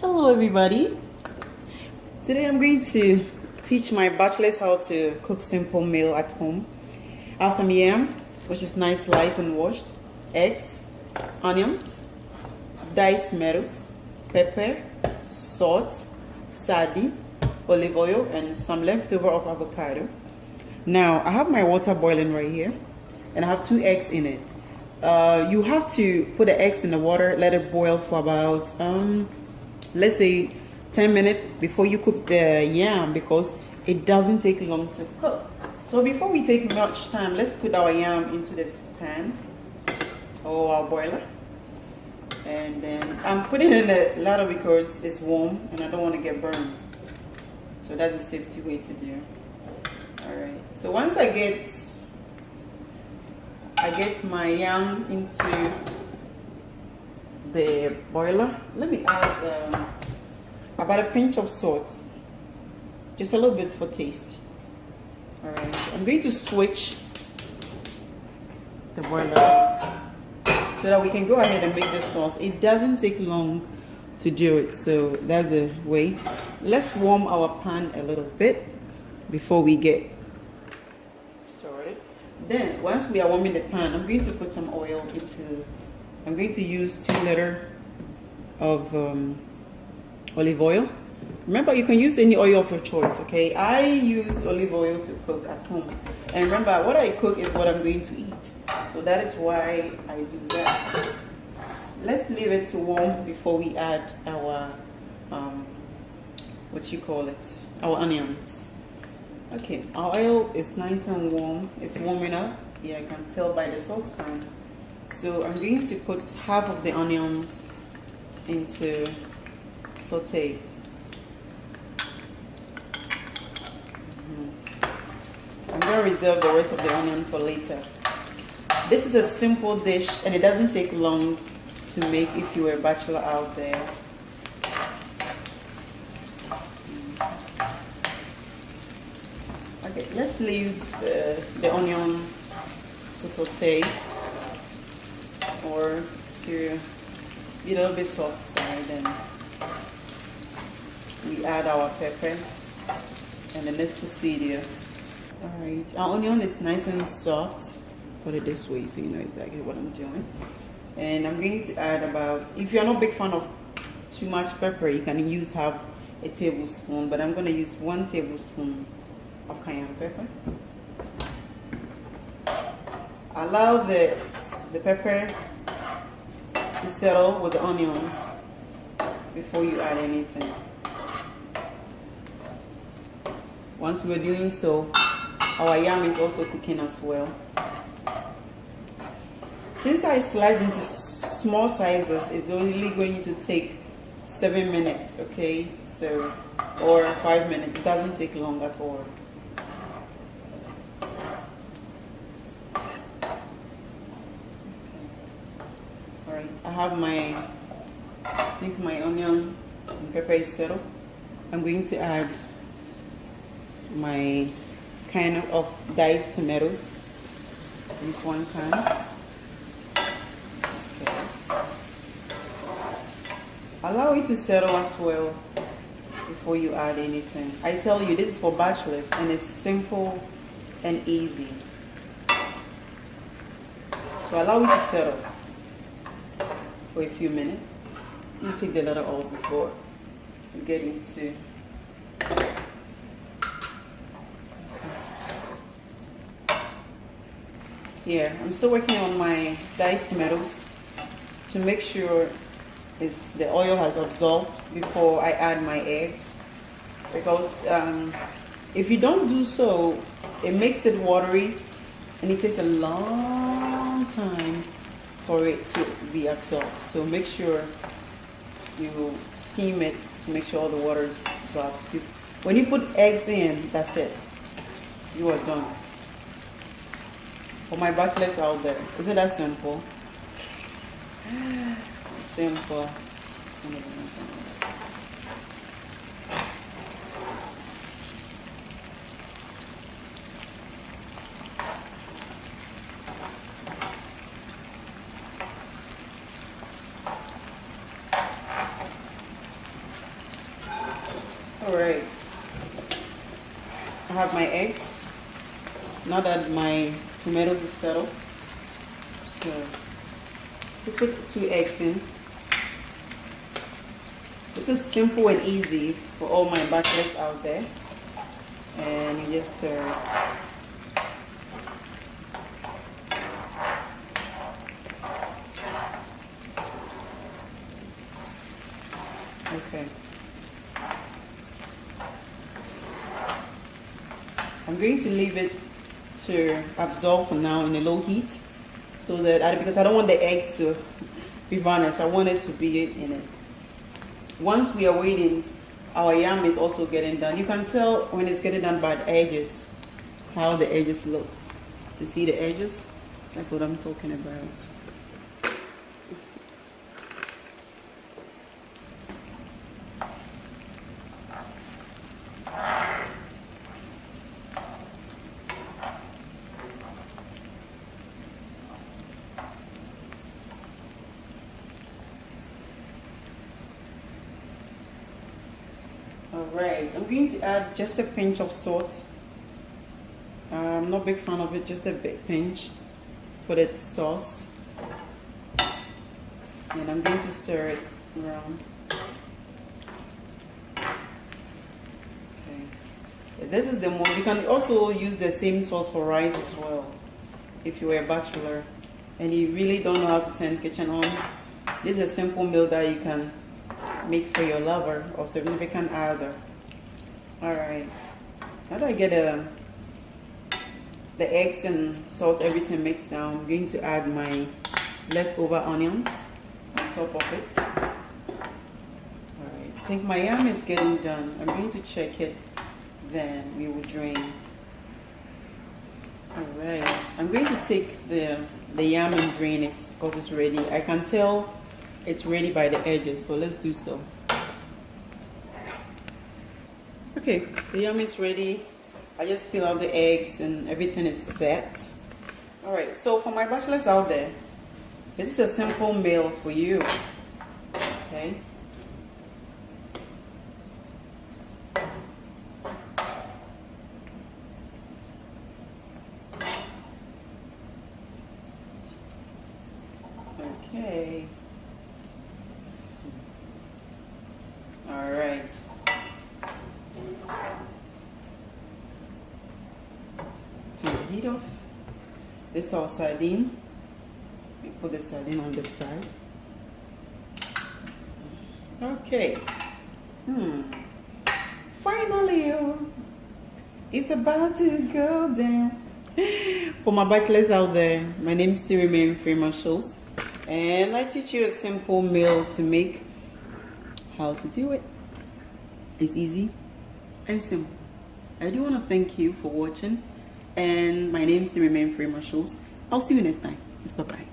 Hello everybody. Today I'm going to teach my bachelors how to cook simple meal at home. I have some yam, which is nice sliced and washed, eggs, onions, diced tomatoes, pepper, salt, sardine, olive oil, and some leftover of avocado. Now I have my water boiling right here, and I have 2 eggs in it. You have to put the eggs in the water, let it boil for about let's say 10 minutes before you cook the yam, because it doesn't take long to cook. So before we take much time, let's put our yam into this pan or our boiler. And then I'm putting it in a ladle because it's warm and I don't want to get burned. So that's a safety way to do. Alright, so once I get my yam into the boiler, let me add about a pinch of salt, just a little bit for taste. All right, so I'm going to switch the boiler so that we can go ahead and make this sauce. It doesn't take long to do it, so that's the way. Let's warm our pan a little bit before we get started. Then once we are warming the pan, I'm going to put some oil into. I'm going to use 2 liters of olive oil. Remember, you can use any oil of your choice, okay? I use olive oil to cook at home. And remember, what I cook is what I'm going to eat. So that is why I do that. Let's leave it to warm before we add our, our onions. Okay, our oil is nice and warm. It's warming up. Yeah, I can tell by the saucepan. So I'm going to put half of the onions into saute. I'm going to reserve the rest of the onion for later. This is a simple dish and it doesn't take long to make if you are a bachelor out there. Okay, let's leave the onion to saute or to be a little bit soft side, and we add our pepper and the next procedure. Alright, our onion is nice and soft. Put it this way so you know exactly what I'm doing. And I'm going to add about, if you're not a big fan of too much pepper, you can use half a tablespoon, but I'm going to use 1 tablespoon of cayenne pepper. Allow the pepper to settle with the onions before you add anything. Once we're doing so, our yam is also cooking as well. Since I sliced into small sizes, it's only going to take 7 minutes, okay? So, or 5 minutes. It doesn't take long at all. Alright, I have my onion and pepper is settled. I'm going to add my can of diced tomatoes. This 1 can. Okay. Allow it to settle as well before you add anything. I tell you, this is for bachelors and it's simple and easy. So allow it to settle for a few minutes. You take the letter off before you get into. Yeah, I'm still working on my diced tomatoes to make sure the oil has absorbed before I add my eggs, because if you don't do so, it makes it watery and it takes a long time for it to be absorbed. So make sure you steam it to make sure all the water drops, because when you put eggs in, that's it, you are done. For my bachelors out there, isn't that simple? Simple. have my eggs. Now that my tomatoes is settled, so to put 2 eggs in. This is simple and easy for all my bachelors out there. And you just stir. Okay. I'm going to leave it to absorb for now in a low heat, so that because I don't want the eggs to be vanished. I want it to be in it. Once we are waiting, our yam is also getting done. You can tell when it's getting done by the edges, how the edges look. You see the edges? That's what I'm talking about. Alright, I'm going to add just a pinch of salt. I'm not a big fan of it, just a big pinch for the sauce. And I'm going to stir it around. Okay. This is the more, you can also use the same sauce for rice as well. If you are a bachelor and you really don't know how to turn the kitchen on, this is a simple meal that you can make for your lover or significant other. Alright, now that I get the eggs and salt, everything mixed down, I'm going to add my leftover onions on top of it. Alright, I think my yam is getting done. I'm going to check it, then we will drain. Alright, I'm going to take the yam and drain it because it's ready. I can tell it's ready by the edges, so let's do so. Okay, the yam is ready. I just peel out the eggs and everything is set. Alright, so for my bachelors out there, this is a simple meal for you. Okay. Okay. All right. Turn the heat off. This is our sardine. We put the sardine on this side. Okay. Finally, it's about to go down. For my bachelors out there, my name is Frema Shows, and I teach you a simple meal to make. How to do it. It's easy and simple. I do want to thank you for watching, and my name is Frema Shows. I'll see you next time. Bye bye.